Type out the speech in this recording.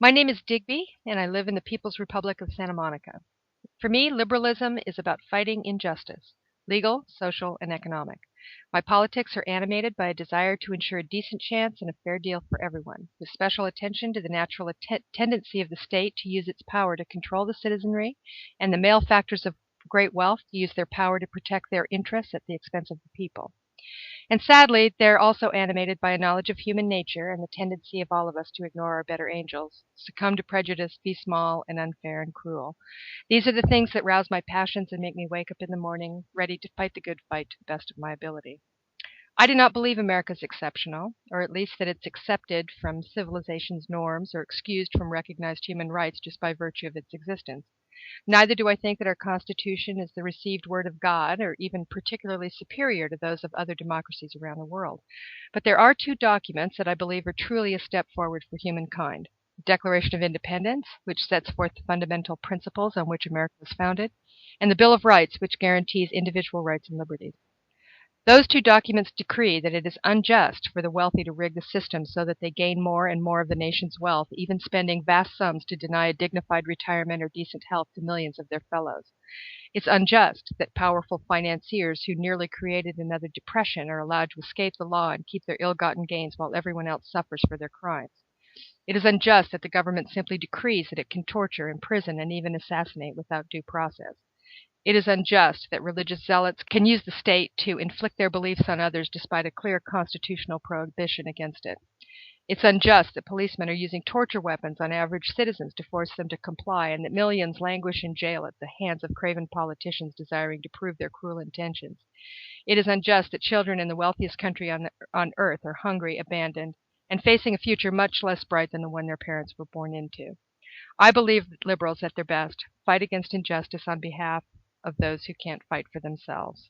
My name is Digby, and I live in the People's Republic of Santa Monica. For me, liberalism is about fighting injustice, legal, social, and economic. My politics are animated by a desire to ensure a decent chance and a fair deal for everyone, with special attention to the natural tendency of the state to use its power to control the citizenry and the malefactors of great wealth to use their power to protect their interests at the expense of the people. And sadly, they're also animated by a knowledge of human nature and the tendency of all of us to ignore our better angels, succumb to prejudice, be small and unfair and cruel. These are the things that rouse my passions and make me wake up in the morning ready to fight the good fight to the best of my ability. I do not believe America is exceptional, or at least that it's accepted from civilization's norms or excused from recognized human rights just by virtue of its existence. Neither do I think that our Constitution is the received word of God or even particularly superior to those of other democracies around the world. But there are two documents that I believe are truly a step forward for humankind: the Declaration of Independence, which sets forth the fundamental principles on which America was founded, and the Bill of Rights, which guarantees individual rights and liberties. Those two documents decree that it is unjust for the wealthy to rig the system so that they gain more and more of the nation's wealth, even spending vast sums to deny a dignified retirement or decent health to millions of their fellows. It's unjust that powerful financiers who nearly created another depression are allowed to escape the law and keep their ill-gotten gains while everyone else suffers for their crimes. It is unjust that the government simply decrees that it can torture, imprison, and even assassinate without due process. It is unjust that religious zealots can use the state to inflict their beliefs on others despite a clear constitutional prohibition against it. It's unjust that policemen are using torture weapons on average citizens to force them to comply, and that millions languish in jail at the hands of craven politicians desiring to prove their cruel intentions. It is unjust that children in the wealthiest country on earth are hungry, abandoned, and facing a future much less bright than the one their parents were born into. I believe that liberals, at their best, fight against injustice on behalf of those who can't fight for themselves.